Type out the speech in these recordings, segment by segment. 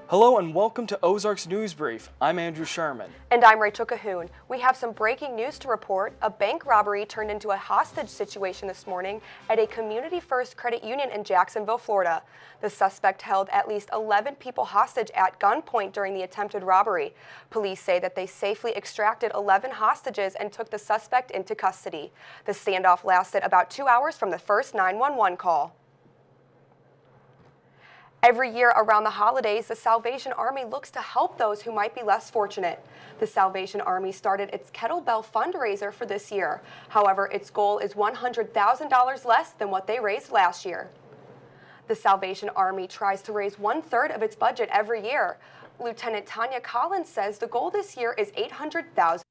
Hello and welcome to Ozarks News Brief. I'm Andrew Sherman. And I'm Rachel Cahoon. We have some breaking news to report. A bank robbery turned into a hostage situation this morning at a Community First Credit Union in Jacksonville, Florida. The suspect held at least 11 people hostage at gunpoint during the attempted robbery. Police say that they safely extracted 11 hostages and took the suspect into custody. The standoff lasted about 2 hours from the first 911 call. Every year around the holidays, the Salvation Army looks to help those who might be less fortunate. The Salvation Army started its kettlebell fundraiser for this year. However, its goal is $100,000 less than what they raised last year. The Salvation Army tries to raise 1/3 of its budget every year. Lieutenant Tanya Collins says the goal this year is $800,000.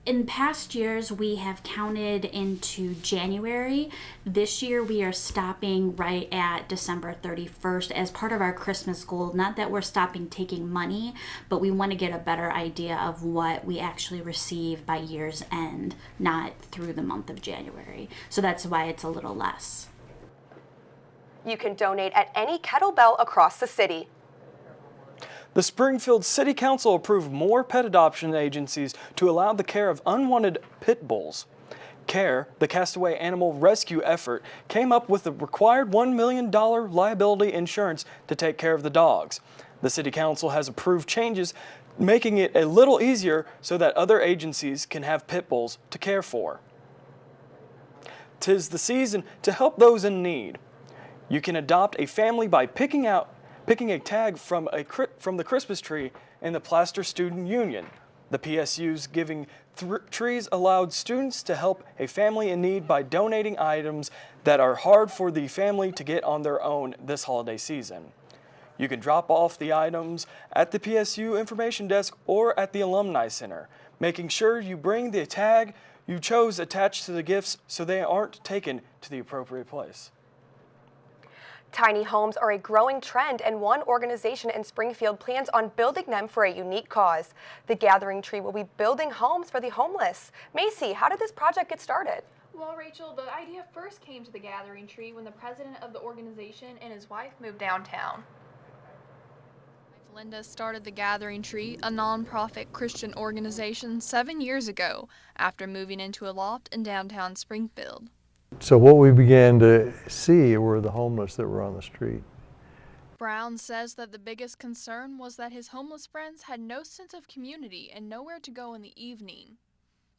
In past years, we have counted into January. This year, we are stopping right at December 31st as part of our Christmas goal. Not that we're stopping taking money, but we want to get a better idea of what we actually receive by year's end, not through the month of January. So that's why it's a little less. You can donate at any kettlebell across the city. The Springfield City Council approved more pet adoption agencies to allow the care of unwanted pit bulls. CARE, the Castaway Animal Rescue effort, came up with the required $1 million liability insurance to take care of the dogs. The City Council has approved changes, making it a little easier so that other agencies can have pit bulls to care for. 'Tis the season to help those in need. You can adopt a family by picking a tag from the Christmas tree in the Plaster Student Union. The PSU's Giving Trees allowed students to help a family in need by donating items that are hard for the family to get on their own this holiday season. You can drop off the items at the PSU information desk or at the Alumni Center, making sure you bring the tag you chose attached to the gifts so they aren't taken to the appropriate place. Tiny homes are a growing trend, and one organization in Springfield plans on building them for a unique cause. The Gathering Tree will be building homes for the homeless. Macy, how did this project get started? Well, Rachel, the idea first came to the Gathering Tree when the president of the organization and his wife moved downtown. Linda started the Gathering Tree, a nonprofit Christian organization, 7 years ago after moving into a loft in downtown Springfield. So what we began to see were the homeless that were on the street. Brown says that the biggest concern was that his homeless friends had no sense of community and nowhere to go in the evening.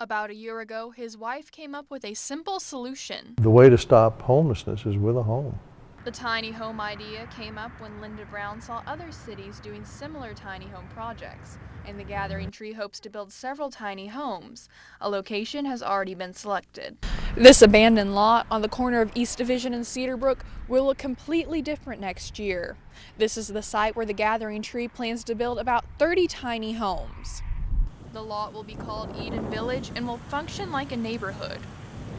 About a year ago, his wife came up with a simple solution. The way to stop homelessness is with a home. The tiny home idea came up when Linda Brown saw other cities doing similar tiny home projects, and the Gathering Tree hopes to build several tiny homes. A location has already been selected. This abandoned lot on the corner of East Division and Cedarbrook will look completely different next year. This is the site where the Gathering Tree plans to build about 30 tiny homes. The lot will be called Eden Village and will function like a neighborhood.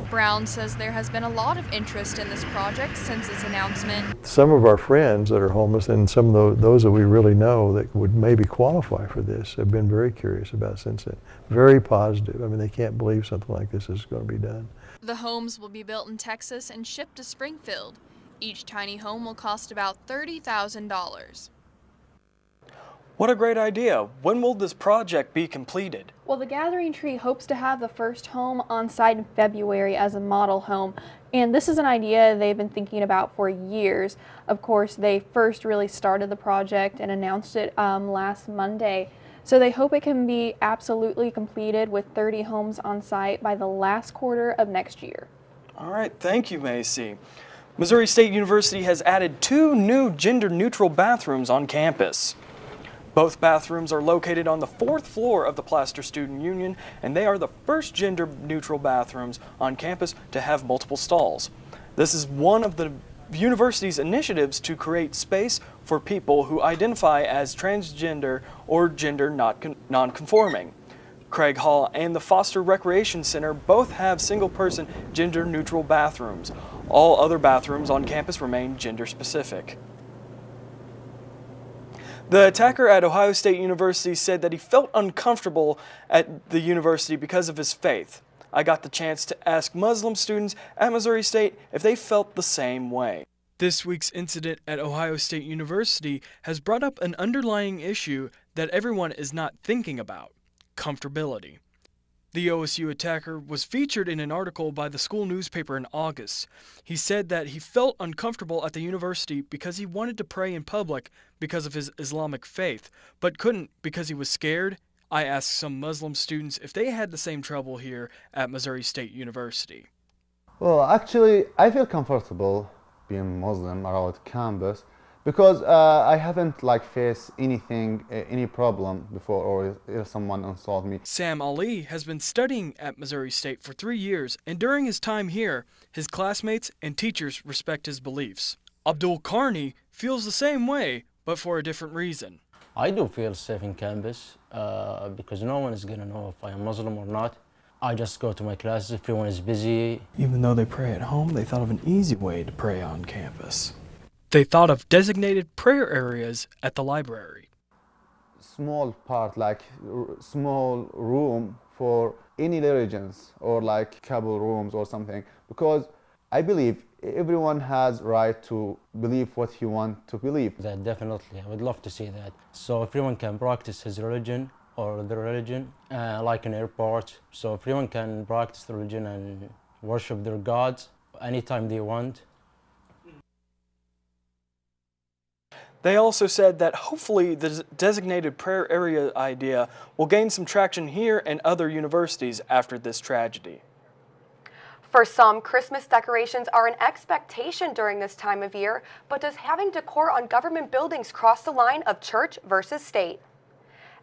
Brown says there has been a lot of interest in this project since its announcement. Some of our friends that are homeless and some of those that we really know that would maybe qualify for this have been very curious about since then. Very positive. I mean, they can't believe something like this is going to be done. The homes will be built in Texas and shipped to Springfield. Each tiny home will cost about $30,000. What a great idea. When will this project be completed? Well, the Gathering Tree hopes to have the first home on site in February as a model home. And this is an idea they've been thinking about for years. Of course, they first really started the project and announced it last Monday. So they hope it can be absolutely completed with 30 homes on site by the last quarter of next year. All right, thank you, Macy. Missouri State University has added 2 new gender-neutral bathrooms on campus. Both bathrooms are located on the 4th floor of the Plaster Student Union, and they are the first gender-neutral bathrooms on campus to have multiple stalls. This is one of the university's initiatives to create space for people who identify as transgender or gender non-conforming. Craig Hall and the Foster Recreation Center both have single-person gender-neutral bathrooms. All other bathrooms on campus remain gender-specific. The attacker at Ohio State University said that he felt uncomfortable at the university because of his faith. I got the chance to ask Muslim students at Missouri State if they felt the same way. This week's incident at Ohio State University has brought up an underlying issue that everyone is not thinking about: comfortability. The OSU attacker was featured in an article by the school newspaper in August. He said that he felt uncomfortable at the university because he wanted to pray in public because of his Islamic faith, but couldn't because he was scared. I asked some Muslim students if they had the same trouble here at Missouri State University. Well, actually, I feel comfortable being Muslim around campus because I haven't faced anything, any problem before, or if someone insult me. Sam Ali has been studying at Missouri State for 3 years, and during his time here, his classmates and teachers respect his beliefs. Abdul Karni feels the same way, but for a different reason. I do feel safe in campus because no one is going to know if I am Muslim or not. I just go to my classes if everyone is busy. Even though they pray at home, they thought of an easy way to pray on campus. They thought of designated prayer areas at the library. Small part, small room for any religions, or couple rooms or something, because I believe everyone has right to believe what he wants to believe. That definitely, I would love to see that. So everyone can practice his religion or their religion, like an airport. So everyone can practice the religion and worship their gods anytime they want. They also said that hopefully the designated prayer area idea will gain some traction here and other universities after this tragedy. For some, Christmas decorations are an expectation during this time of year, but does having decor on government buildings cross the line of church versus state?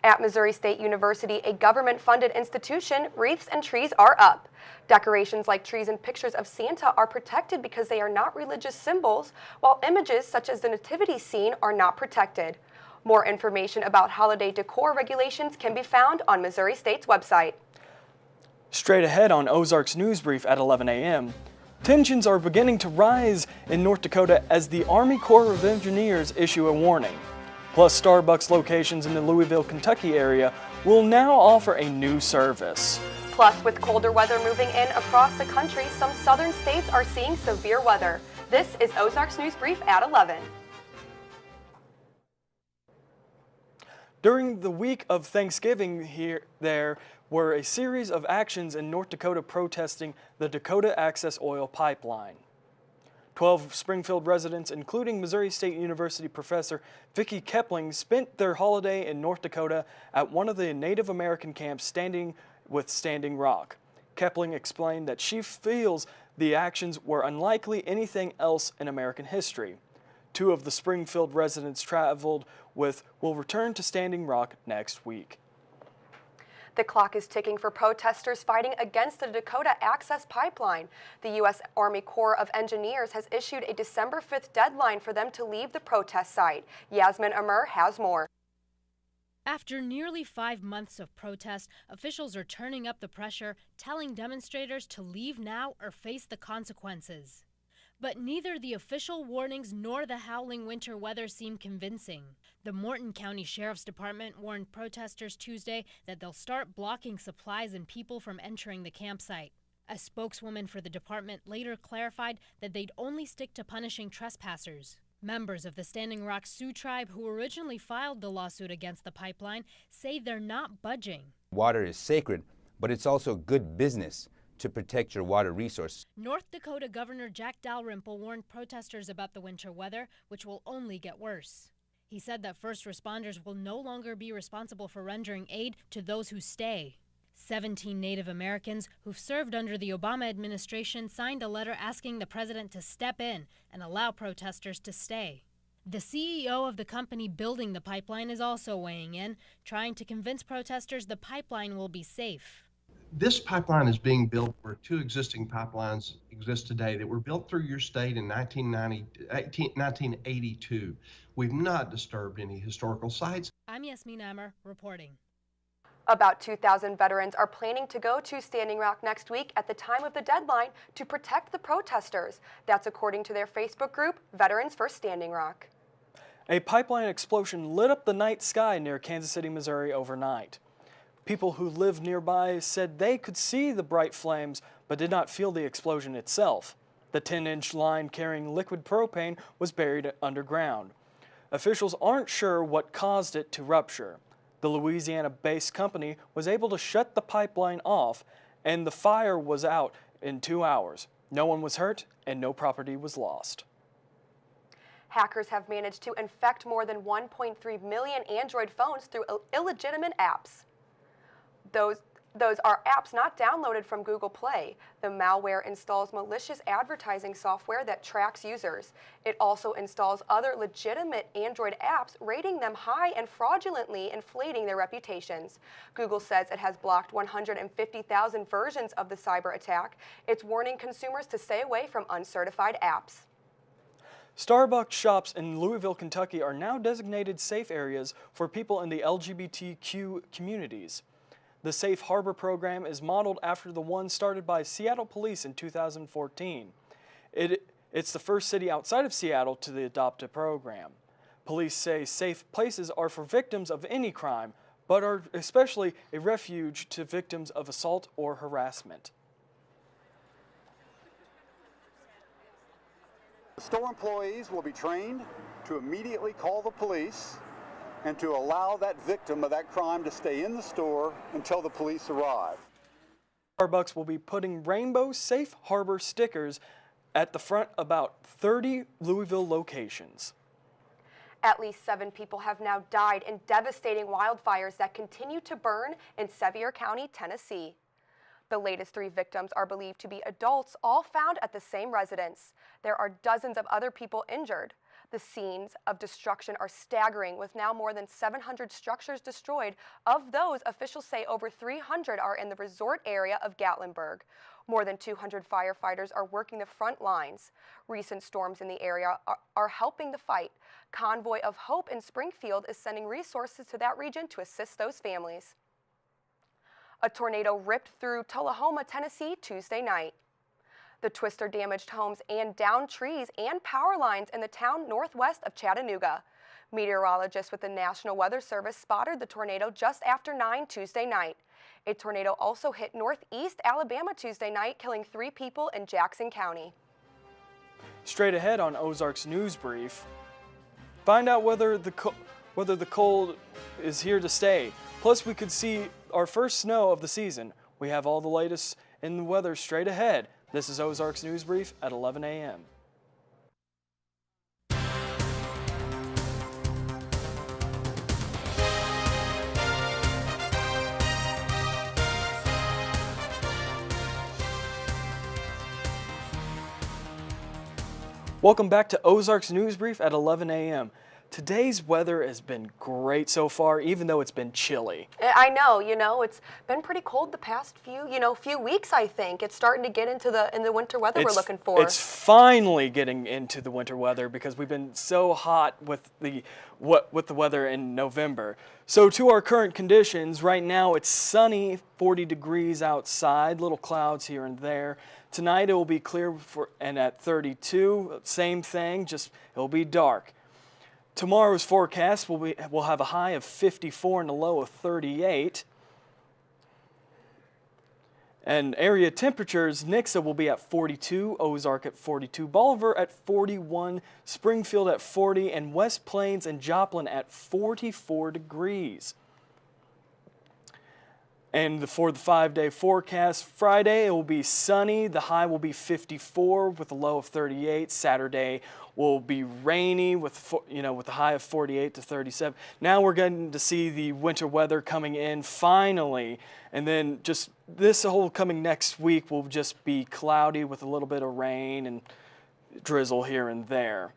At Missouri State University, a government-funded institution, wreaths and trees are up. Decorations like trees and pictures of Santa are protected because they are not religious symbols, while images such as the nativity scene are not protected. More information about holiday decor regulations can be found on Missouri State's website. Straight ahead on Ozarks News Brief at 11 a.m., tensions are beginning to rise in North Dakota as the Army Corps of Engineers issue a warning. Plus, Starbucks locations in the Louisville, Kentucky area will now offer a new service. Plus, with colder weather moving in across the country, some southern states are seeing severe weather. This is Ozarks News Brief at 11. During the week of Thanksgiving, there were a series of actions in North Dakota protesting the Dakota Access Oil Pipeline. 12 Springfield residents, including Missouri State University professor Vicki Kepling, spent their holiday in North Dakota at one of the Native American camps Standing Rock. Kepling explained that she feels the actions were unlikely anything else in American history. 2 of the Springfield residents traveled with will return to Standing Rock next week. The clock is ticking for protesters fighting against the Dakota Access Pipeline. The U.S. Army Corps of Engineers has issued a December 5th deadline for them to leave the protest site. Yasmin Amr has more. After nearly 5 months of protest, officials are turning up the pressure, telling demonstrators to leave now or face the consequences. But neither the official warnings nor the howling winter weather seem convincing. The Morton County Sheriff's Department warned protesters Tuesday that they'll start blocking supplies and people from entering the campsite. A spokeswoman for the department later clarified that they'd only stick to punishing trespassers. Members of the Standing Rock Sioux tribe who originally filed the lawsuit against the pipeline say they're not budging. Water is sacred, but it's also good business to protect your water resource. North Dakota Governor Jack Dalrymple warned protesters about the winter weather, which will only get worse. He said that first responders will no longer be responsible for rendering aid to those who stay. 17 Native Americans who've served under the Obama administration signed a letter asking the president to step in and allow protesters to stay. The CEO of the company building the pipeline is also weighing in, trying to convince protesters the pipeline will be safe. This pipeline is being built where 2 existing pipelines exist today that were built through your state in 1982. We've not disturbed any historical sites. I'm Yasmin Amr reporting. About 2,000 veterans are planning to go to Standing Rock next week at the time of the deadline to protect the protesters. That's according to their Facebook group, Veterans for Standing Rock. A pipeline explosion lit up the night sky near Kansas City, Missouri overnight. People who lived nearby said they could see the bright flames but did not feel the explosion itself. The 10-inch line carrying liquid propane was buried underground. Officials aren't sure what caused it to rupture. The Louisiana-based company was able to shut the pipeline off, and the fire was out in 2 hours. No one was hurt, and no property was lost. Hackers have managed to infect more than 1.3 million Android phones through illegitimate apps. Those are apps not downloaded from Google Play. The malware installs malicious advertising software that tracks users. It also installs other legitimate Android apps, rating them high and fraudulently inflating their reputations. Google says it has blocked 150,000 versions of the cyber attack. It's warning consumers to stay away from uncertified apps. Starbucks shops in Louisville, Kentucky are now designated safe areas for people in the LGBTQ communities. The Safe Harbor program is modeled after the one started by Seattle police in 2014. It's the first city outside of Seattle to adopt a program. Police say safe places are for victims of any crime, but are especially a refuge to victims of assault or harassment. Store employees will be trained to immediately call the police and to allow that victim of that crime to stay in the store until the police arrive. Starbucks will be putting rainbow Safe Harbor stickers at the front of about 30 Louisville locations. At least 7 people have now died in devastating wildfires that continue to burn in Sevier County, Tennessee. The latest 3 victims are believed to be adults, all found at the same residence. There are dozens of other people injured. The scenes of destruction are staggering, with now more than 700 structures destroyed. Of those, officials say over 300 are in the resort area of Gatlinburg. More than 200 firefighters are working the front lines. Recent storms in the area are helping the fight. Convoy of Hope in Springfield is sending resources to that region to assist those families. A tornado ripped through Tullahoma, Tennessee, Tuesday night. The twister damaged homes and downed trees and power lines in the town northwest of Chattanooga. Meteorologists with the National Weather Service spotted the tornado just after 9 Tuesday night. A tornado also hit northeast Alabama Tuesday night, killing 3 people in Jackson County. Straight ahead on Ozarks News Brief, find out whether the cold is here to stay. Plus, we could see our first snow of the season. We have all the latest in the weather straight ahead. This is Ozarks News Brief at 11 a.m. Welcome back to Ozarks News Brief at 11 a.m. Today's weather has been great so far, even though it's been chilly. I know, it's been pretty cold the past few weeks, I think. It's starting to get into the winter weather we're looking for. It's finally getting into the winter weather because we've been so hot with the weather in November. So to our current conditions, right now it's sunny, 40 degrees outside, little clouds here and there. Tonight it will be clear and at 32, same thing, just it'll be dark. Tomorrow's forecast will have a high of 54 and a low of 38. And area temperatures, Nixa will be at 42, Ozark at 42, Bolivar at 41, Springfield at 40, and West Plains and Joplin at 44 degrees. And for the 5-day forecast, Friday it will be sunny. The high will be 54 with a low of 38. Saturday will be rainy with a high of 48 to 37. Now we're getting to see the winter weather coming in finally, and then just this whole coming next week will just be cloudy with a little bit of rain and drizzle here and there.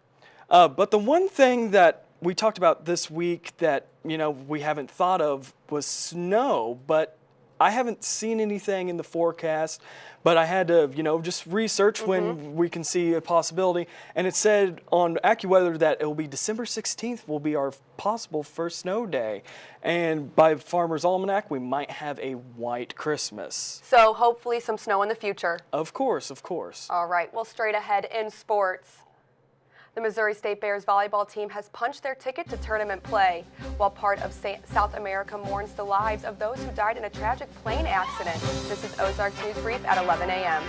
But the one thing that we talked about this week that we haven't thought of was snow, but I haven't seen anything in the forecast, but I had to, just research when we can see a possibility. And it said on AccuWeather that it will be December 16th will be our possible first snow day. And by Farmer's Almanac, we might have a white Christmas. So hopefully some snow in the future. Of course, of course. All right, well, straight ahead in sports. The Missouri State Bears volleyball team has punched their ticket to tournament play, while part of South America mourns the lives of those who died in a tragic plane accident. This is Ozarks News Brief at 11 a.m.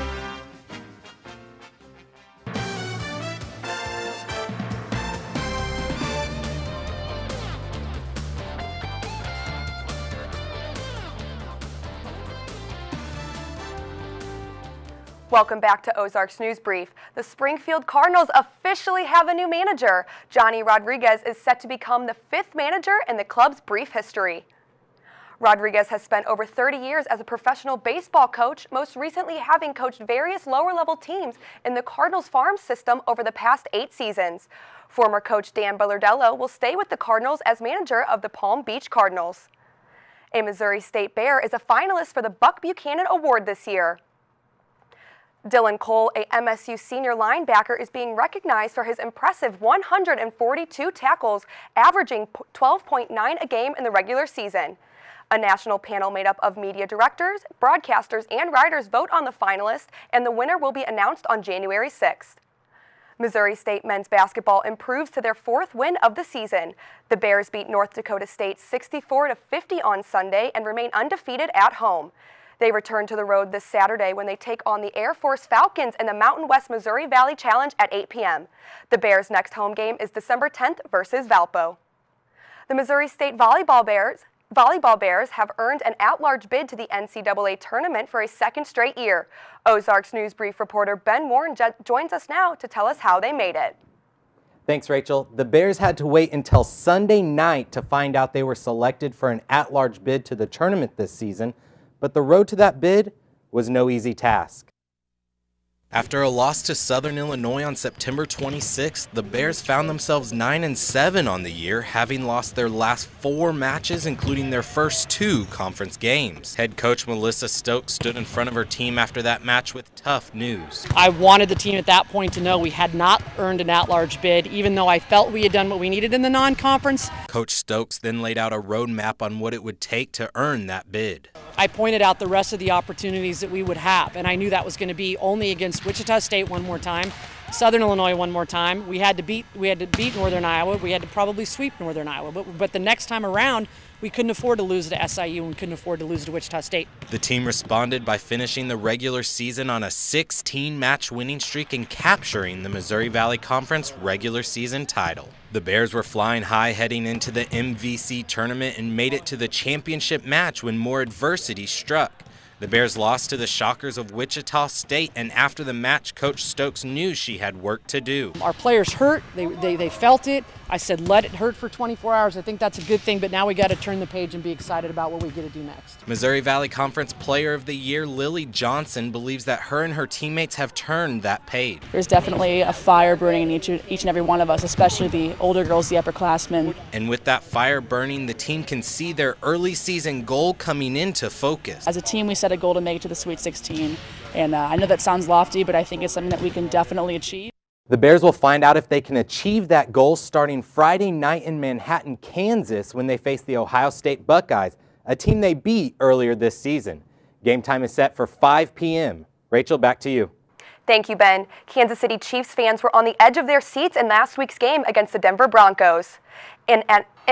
Welcome back to Ozarks News Brief. The Springfield Cardinals officially have a new manager. Johnny Rodriguez is set to become the 5th manager in the club's brief history. Rodriguez has spent over 30 years as a professional baseball coach, most recently having coached various lower-level teams in the Cardinals farm system over the past 8 seasons. Former coach Dan Bellardello will stay with the Cardinals as manager of the Palm Beach Cardinals. A Missouri State Bear is a finalist for the Buck Buchanan Award this year. Dylan Cole, a MSU senior linebacker, is being recognized for his impressive 142 tackles, averaging 12.9 a game in the regular season. A national panel made up of media directors, broadcasters, and writers vote on the finalists, and the winner will be announced on January 6th. Missouri State men's basketball improves to their 4th win of the season. The Bears beat North Dakota State 64-50 on Sunday and remain undefeated at home. They return to the road this Saturday when they take on the Air Force Falcons in the Mountain West Missouri Valley Challenge at 8 p.m. The Bears' next home game is December 10th versus Valpo. The Missouri State Volleyball Bears have earned an at-large bid to the NCAA tournament for a 2nd straight year. Ozarks News Brief reporter Ben Warren joins us now to tell us how they made it. Thanks, Rachel. The Bears had to wait until Sunday night to find out they were selected for an at-large bid to the tournament this season, but the road to that bid was no easy task. After a loss to Southern Illinois on September 26th, the Bears found themselves 9-7 on the year, having lost their last 4 matches, including their first 2 conference games. Head coach Melissa Stokes stood in front of her team after that match with tough news. I wanted the team at that point to know we had not earned an at-large bid, even though I felt we had done what we needed in the non-conference. Coach Stokes then laid out a roadmap on what it would take to earn that bid. I pointed out the rest of the opportunities that we would have, and I knew that was going to be only against Wichita State one more time, Southern Illinois one more time. We had to beat Northern Iowa. We had to probably sweep Northern Iowa, but the next time around, we couldn't afford to lose to SIU and we couldn't afford to lose to Wichita State. The team responded by finishing the regular season on a 16-match winning streak and capturing the Missouri Valley Conference regular season title. The Bears were flying high heading into the MVC tournament and made it to the championship match when more adversity struck. The Bears lost to the Shockers of Wichita State, and after the match, Coach Stokes knew she had work to do. Our players hurt. They felt it. I said, let it hurt for 24 hours. I think that's a good thing, but now we got to turn the page and be excited about what we get to do next. Missouri Valley Conference Player of the Year Lily Johnson believes that her and her teammates have turned that page. There's definitely a fire burning in each and every one of us, especially the older girls, the upperclassmen. And with that fire burning, the team can see their early season goal coming into focus. As a team, we set a goal to make it to the Sweet 16, and I know that sounds lofty, but I think it's something that we can definitely achieve. The Bears will find out if they can achieve that goal starting Friday night in Manhattan, Kansas, when they face the Ohio State Buckeyes, a team they beat earlier this season. Game time is set for 5 p.m. Rachel, back to you. Thank you, Ben. Kansas City Chiefs fans were on the edge of their seats in last week's game against the Denver Broncos. In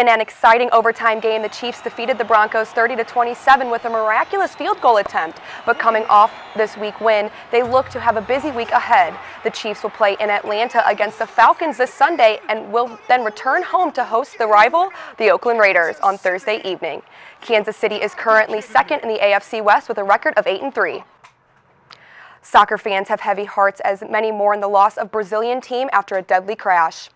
an exciting overtime game, the Chiefs defeated the Broncos 30-27 with a miraculous field goal attempt. But coming off this week win, they look to have a busy week ahead. The Chiefs will play in Atlanta against the Falcons this Sunday and will then return home to host the rival, the Oakland Raiders, on Thursday evening. Kansas City is currently second in the AFC West with a record of 8-3. Soccer fans have heavy hearts as many mourn the loss of Brazilian team after a deadly crash.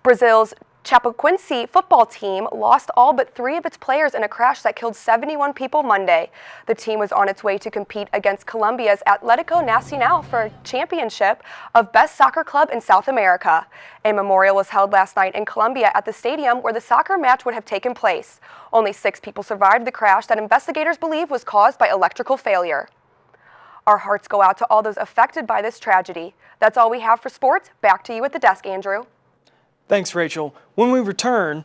Brazil's Chapecoense football team lost all but 3 of its players in a crash that killed 71 people Monday. The team was on its way to compete against Colombia's Atlético Nacional for a championship of best soccer club in South America. A memorial was held last night in Colombia at the stadium where the soccer match would have taken place. Only 6 people survived the crash that investigators believe was caused by electrical failure. Our hearts go out to all those affected by this tragedy. That's all we have for sports. Back to you at the desk, Andrew. Thanks, Rachel. When we return,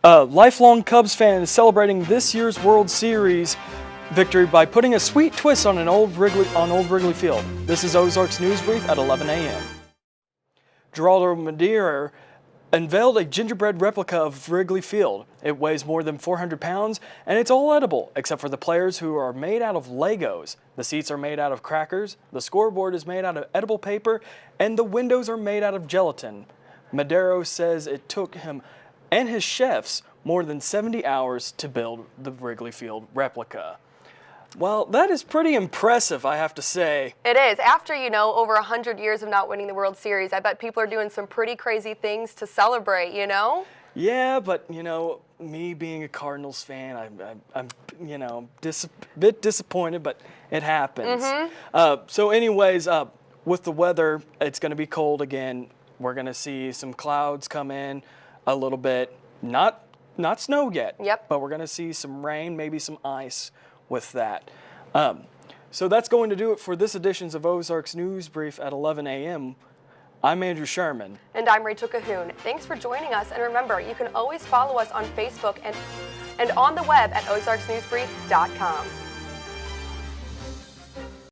a lifelong Cubs fan is celebrating this year's World Series victory by putting a sweet twist on Old Wrigley Field. This is Ozarks News Brief at 11 a.m. Geraldo Madeira unveiled a gingerbread replica of Wrigley Field. It weighs more than 400 pounds, and it's all edible, except for the players who are made out of Legos. The seats are made out of crackers, the scoreboard is made out of edible paper, and the windows are made out of gelatin. Madero says it took him and his chefs more than 70 hours to build the Wrigley Field replica. Well, that is pretty impressive, I have to say. It is. After, over 100 years of not winning the World Series, I bet people are doing some pretty crazy things to celebrate, Yeah, but, me being a Cardinals fan, I'm bit disappointed, but it happens. So anyways, with the weather, it's going to be cold again. We're going to see some clouds come in a little bit. Not snow yet. Yep. But we're going to see some rain, maybe some ice with that. So that's going to do it for this edition of Ozarks News Brief at 11 a.m. I'm Andrew Sherman. And I'm Rachel Cahoon. Thanks for joining us. And remember, you can always follow us on Facebook and on the web at ozarksnewsbrief.com.